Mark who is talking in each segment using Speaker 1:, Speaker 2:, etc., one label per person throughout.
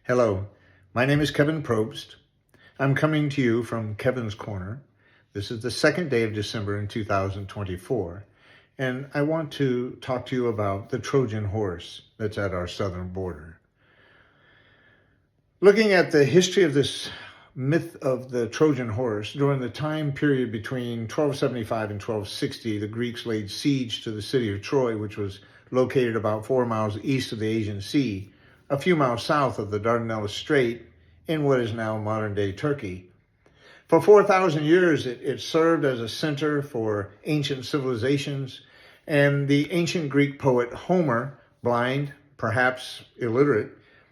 Speaker 1: Hello, my name is Kevin Probst. I'm coming to you from Kevin's Corner. This is the second day of December in 2024, and I want to talk to you about the Trojan Horse that's at our southern border. Looking at the history of this myth of the Trojan Horse, during the time period between 1275 and 1260, the Greeks laid siege to the city of Troy, which was located about 4 miles east of the Aegean Sea, a few miles south of the Dardanelles Strait in what is now modern-day Turkey. For 4,000 years, it served as a center for ancient civilizations, and the ancient Greek poet Homer, blind, perhaps illiterate,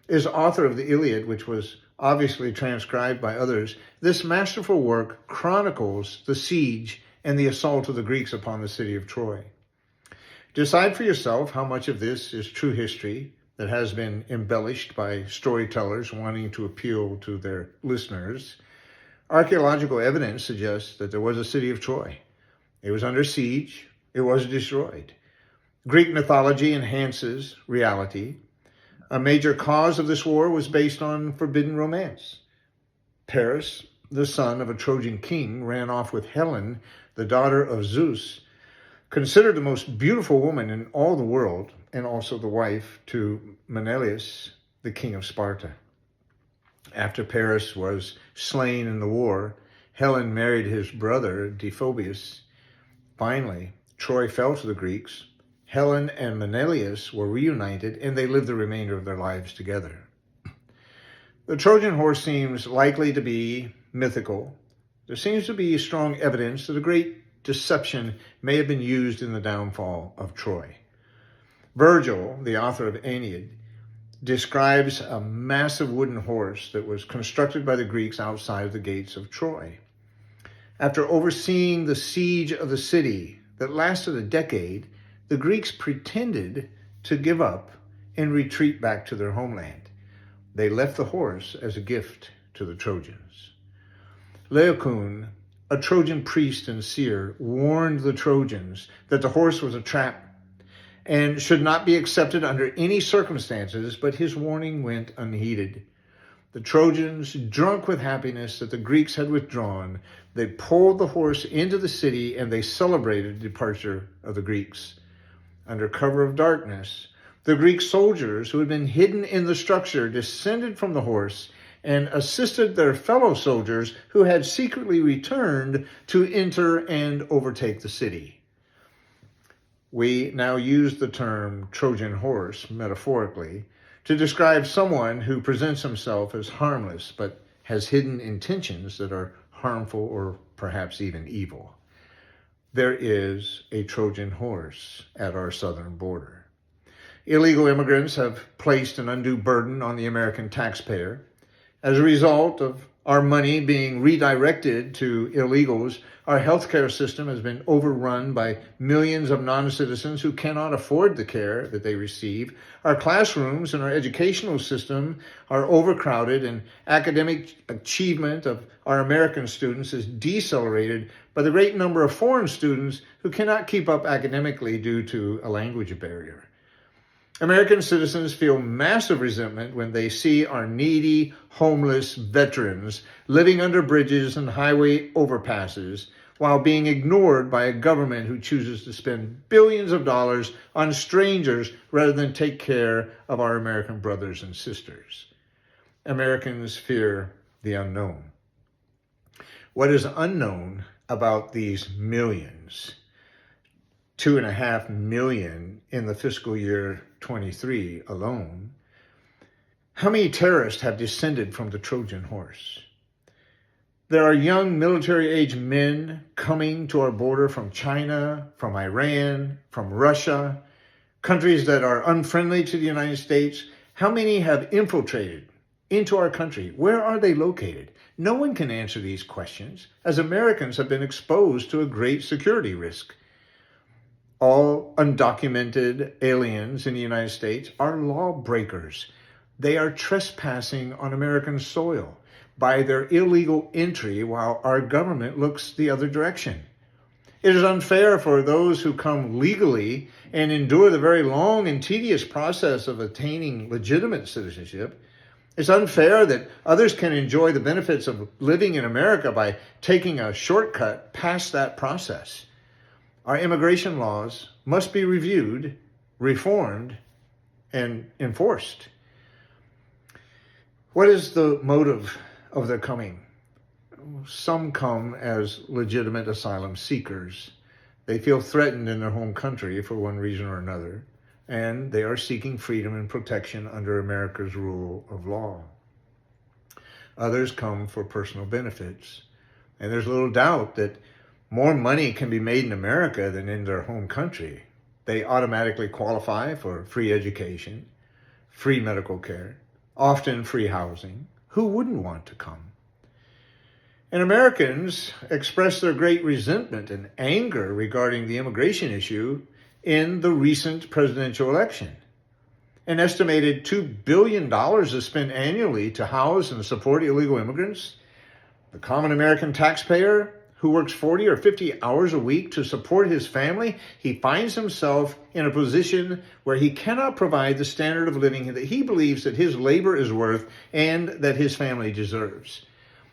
Speaker 1: is author of the Iliad, which was obviously transcribed by others. This masterful work chronicles the siege and the assault of the Greeks upon the city of Troy. Decide for yourself how much of this is true history that has been embellished by storytellers wanting to appeal to their listeners. Archaeological evidence suggests that there was a city of Troy. It was under siege. It was destroyed. Greek mythology enhances reality. A major cause of this war was based on forbidden romance. Paris, the son of a Trojan king, ran off with Helen, the daughter of Zeus, considered the most beautiful woman in all the world, and also the wife to Menelaus, the king of Sparta. After Paris was slain in the war, Helen married his brother, Deiphobus. Finally, Troy fell to the Greeks. Helen and Menelaus were reunited, and they lived the remainder of their lives together. The Trojan Horse seems likely to be mythical. There seems to be strong evidence that a great deception may have been used in the downfall of Troy. Virgil, the author of Aeneid, describes a massive wooden horse that was constructed by the Greeks outside of the gates of Troy. After overseeing the siege of the city that lasted a decade, the Greeks pretended to give up and retreat back to their homeland. They left the horse as a gift to the Trojans. Laocoon, a Trojan priest and seer, warned the Trojans that the horse was a trap and should not be accepted under any circumstances, but his warning went unheeded. The Trojans, drunk with happiness that the Greeks had withdrawn, they pulled the horse into the city and they celebrated the departure of the Greeks. Under cover of darkness, the Greek soldiers who had been hidden in the structure descended from the horse and assisted their fellow soldiers who had secretly returned to enter and overtake the city. We now use the term Trojan horse metaphorically to describe someone who presents himself as harmless but has hidden intentions that are harmful or perhaps even evil. There is a Trojan horse at our southern border. Illegal immigrants have placed an undue burden on the American taxpayer. As a result of our money being redirected to illegals, our healthcare system has been overrun by millions of non-citizens who cannot afford the care that they receive. Our classrooms and our educational system are overcrowded, and academic achievement of our American students is decelerated by the great number of foreign students who cannot keep up academically due to a language barrier. American citizens feel massive resentment when they see our needy, homeless veterans living under bridges and highway overpasses while being ignored by a government who chooses to spend billions of dollars on strangers rather than take care of our American brothers and sisters. Americans fear the unknown. What is unknown about these millions, 2.5 million in the fiscal year 23 alone, how many terrorists have descended from the Trojan horse? There are young military-age men coming to our border from China, from Iran, from Russia, countries that are unfriendly to the United States. How many have infiltrated into our country? Where are they located? No one can answer these questions, as Americans have been exposed to a great security risk. All undocumented aliens in the United States are lawbreakers. They are trespassing on American soil by their illegal entry while our government looks the other direction. It is unfair for those who come legally and endure the very long and tedious process of attaining legitimate citizenship. It's unfair that others can enjoy the benefits of living in America by taking a shortcut past that process. Our immigration laws must be reviewed, reformed, and enforced. What is the motive of their coming? Some come as legitimate asylum seekers. They feel threatened in their home country for one reason or another, and they are seeking freedom and protection under America's rule of law. Others come for personal benefits, and there's little doubt that more money can be made in America than in their home country. They automatically qualify for free education, free medical care, often free housing. Who wouldn't want to come? And Americans express their great resentment and anger regarding the immigration issue in the recent presidential election. An estimated $2 billion is spent annually to house and support illegal immigrants. The common American taxpayer who works 40 or 50 hours a week to support his family, he finds himself in a position where he cannot provide the standard of living that he believes that his labor is worth and that his family deserves.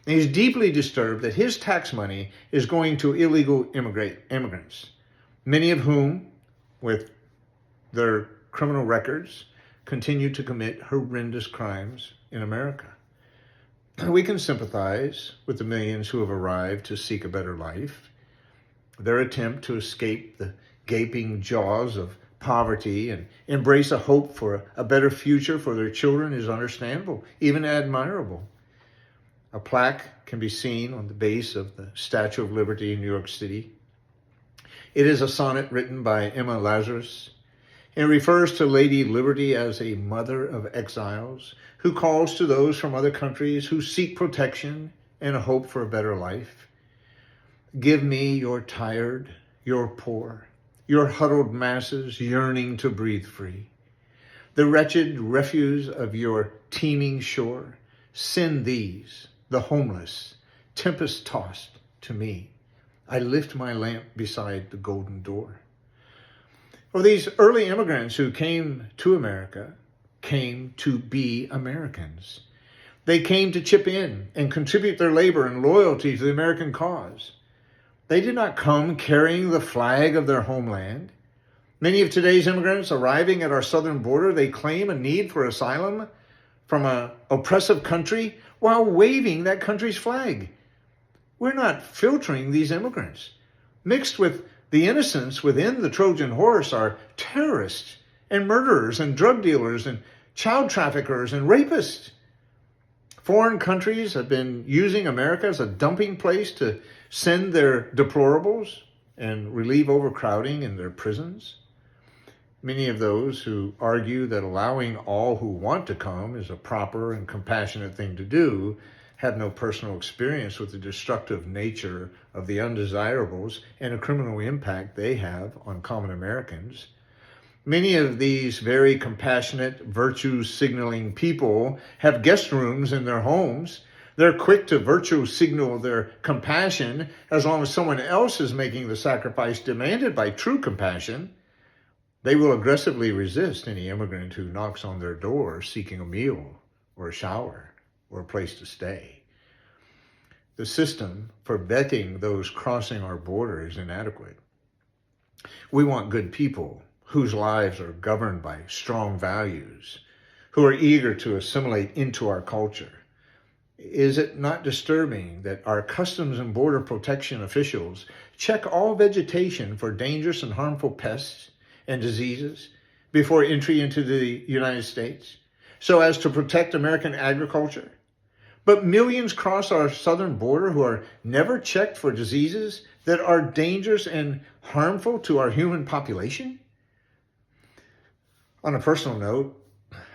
Speaker 1: And he's deeply disturbed that his tax money is going to illegal immigrants, many of whom, with their criminal records, continue to commit horrendous crimes in America. We can sympathize with the millions who have arrived to seek a better life. Their attempt to escape the gaping jaws of poverty and embrace a hope for a better future for their children is understandable, even admirable. A plaque can be seen on the base of the Statue of Liberty in New York City. It is a sonnet written by Emma Lazarus. It refers to Lady Liberty as a mother of exiles who calls to those from other countries who seek protection and a hope for a better life. Give me your tired, your poor, your huddled masses yearning to breathe free. The wretched refuse of your teeming shore, send these, the homeless, tempest-tossed, to me. I lift my lamp beside the golden door. Well, these early immigrants who came to America came to be Americans. They came to chip in and contribute their labor and loyalty to the American cause. They did not come carrying the flag of their homeland. Many of today's immigrants arriving at our southern border, they claim a need for asylum from an oppressive country while waving that country's flag. We're not filtering these immigrants. Mixed with the innocents within the Trojan Horse are terrorists and murderers and drug dealers and child traffickers and rapists. Foreign countries have been using America as a dumping place to send their deplorables and relieve overcrowding in their prisons. Many of those who argue that allowing all who want to come is a proper and compassionate thing to do have no personal experience with the destructive nature of the undesirables and the criminal impact they have on common Americans. Many of these very compassionate, virtue-signaling people have guest rooms in their homes. They're quick to virtue signal their compassion as long as someone else is making the sacrifice demanded by true compassion. They will aggressively resist any immigrant who knocks on their door seeking a meal or a shower or a place to stay. The system for vetting those crossing our border is inadequate. We want good people whose lives are governed by strong values, who are eager to assimilate into our culture. Is it not disturbing that our Customs and Border Protection officials check all vegetation for dangerous and harmful pests and diseases before entry into the United States, so as to protect American agriculture? But millions cross our southern border who are never checked for diseases that are dangerous and harmful to our human population? On a personal note,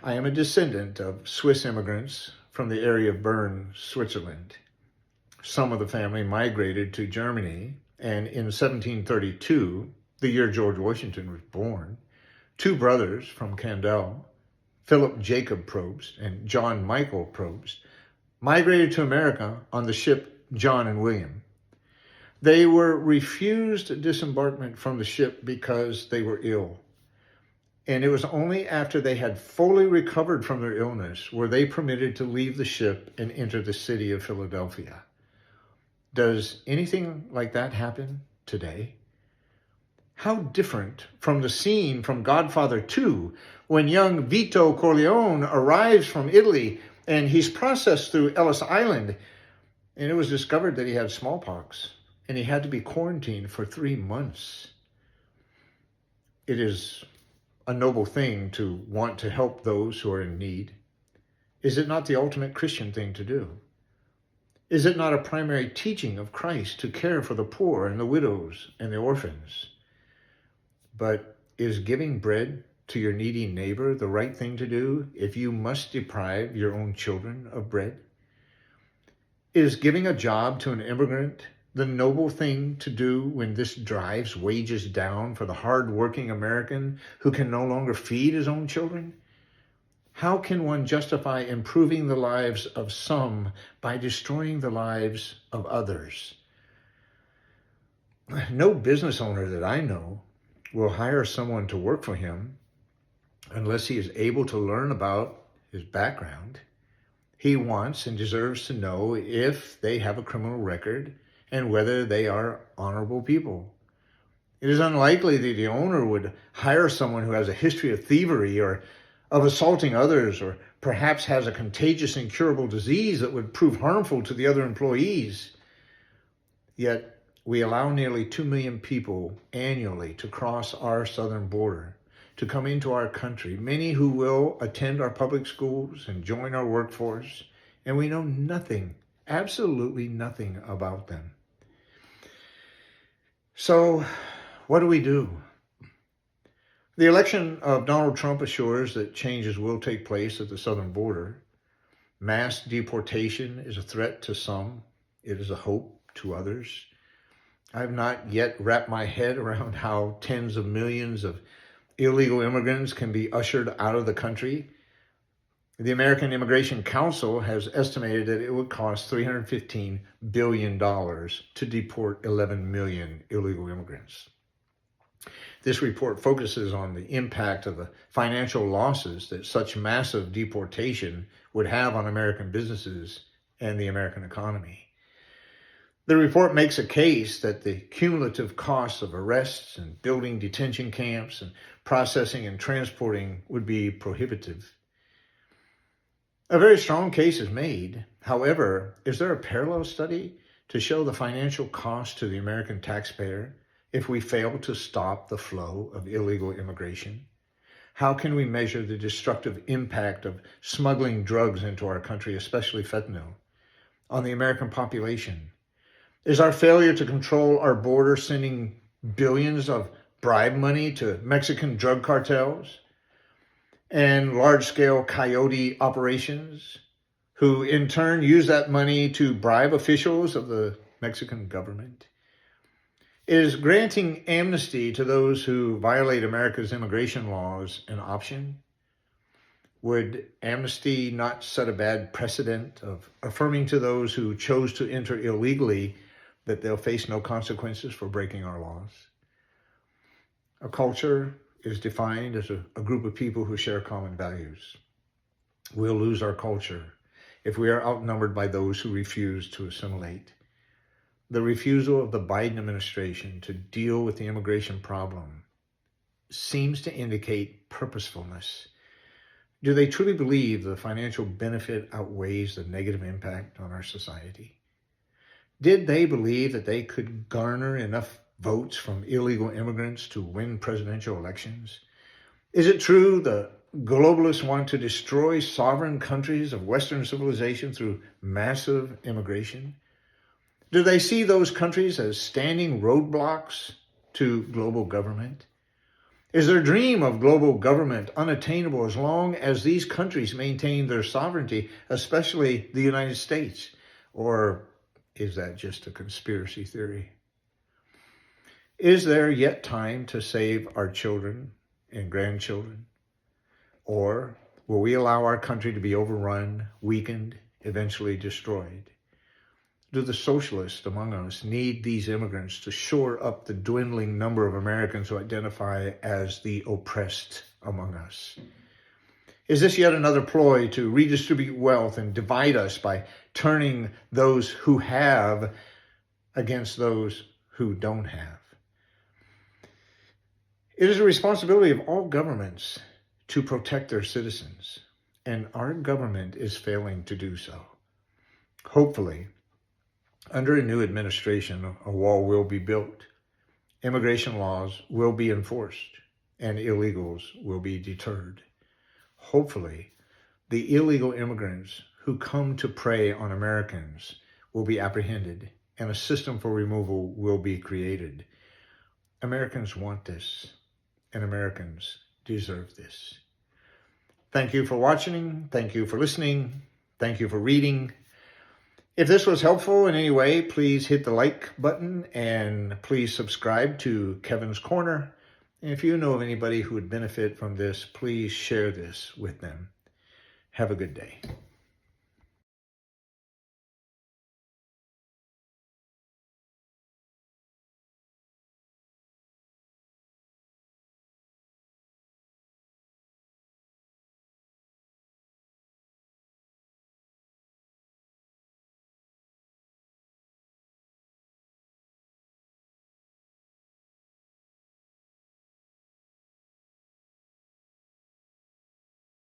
Speaker 1: I am a descendant of Swiss immigrants from the area of Bern, Switzerland. Some of the family migrated to Germany, and in 1732, the year George Washington was born, two brothers from Candel, Philip Jacob Probst and John Michael Probst, migrated to America on the ship John and William. They were refused disembarkment from the ship because they were ill. And it was only after they had fully recovered from their illness were they permitted to leave the ship and enter the city of Philadelphia. Does anything like that happen today? How different from the scene from Godfather 2, when young Vito Corleone arrives from Italy and he's processed through Ellis Island, and it was discovered that he had smallpox and he had to be quarantined for 3 months. It is a noble thing to want to help those who are in need. Is it not the ultimate Christian thing to do? Is it not a primary teaching of Christ to care for the poor and the widows and the orphans? But is giving bread to your needy neighbor the right thing to do if you must deprive your own children of bread? Is giving a job to an immigrant the noble thing to do when this drives wages down for the hard-working American who can no longer feed his own children? How can one justify improving the lives of some by destroying the lives of others? No business owner that I know will hire someone to work for him unless he is able to learn about his background. He wants and deserves to know if they have a criminal record and whether they are honorable people. It is unlikely that the owner would hire someone who has a history of thievery or of assaulting others, or perhaps has a contagious incurable disease that would prove harmful to the other employees. Yet we allow nearly 2 million people annually to cross our southern border, to come into our country, many who will attend our public schools and join our workforce, and we know nothing, absolutely nothing about them. So what do we do? The election of Donald Trump assures that changes will take place at the southern border. Mass deportation is a threat to some. It is a hope to others. I have not yet wrapped my head around how tens of millions of illegal immigrants can be ushered out of the country. The American Immigration Council has estimated that it would cost $315 billion to deport 11 million illegal immigrants. This report focuses on the impact of the financial losses that such massive deportation would have on American businesses and the American economy. The report makes a case that the cumulative costs of arrests and building detention camps and processing and transporting would be prohibitive. A very strong case is made. However, is there a parallel study to show the financial cost to the American taxpayer if we fail to stop the flow of illegal immigration? How can we measure the destructive impact of smuggling drugs into our country, especially fentanyl, on the American population? Is our failure to control our border sending billions of bribe money to Mexican drug cartels and large-scale coyote operations, who in turn use that money to bribe officials of the Mexican government? Is granting amnesty to those who violate America's immigration laws an option? Would amnesty not set a bad precedent of affirming to those who chose to enter illegally that they'll face no consequences for breaking our laws? A culture is defined as a group of people who share common values. We'll lose our culture if we are outnumbered by those who refuse to assimilate. The refusal of the Biden administration to deal with the immigration problem seems to indicate purposefulness. Do they truly believe the financial benefit outweighs the negative impact on our society? Did they believe that they could garner enough votes from illegal immigrants to win presidential elections? Is it true the globalists want to destroy sovereign countries of Western civilization through massive immigration? Do they see those countries as standing roadblocks to global government? Is their dream of global government unattainable as long as these countries maintain their sovereignty, especially the United States? Or is that just a conspiracy theory? Is there yet time to save our children and grandchildren? Or will we allow our country to be overrun, weakened, eventually destroyed? Do the socialists among us need these immigrants to shore up the dwindling number of Americans who identify as the oppressed among us? Is this yet another ploy to redistribute wealth and divide us by turning those who have against those who don't have? It is a responsibility of all governments to protect their citizens, and our government is failing to do so. Hopefully, under a new administration, a wall will be built, immigration laws will be enforced, and illegals will be deterred. Hopefully, the illegal immigrants who come to prey on Americans will be apprehended, and a system for removal will be created. Americans want this, and Americans deserve this. Thank you for watching. Thank you for listening. Thank you for reading. If this was helpful in any way, please hit the like button and please subscribe to Kevin's Corner. And if you know of anybody who would benefit from this, please share this with them. Have a good day.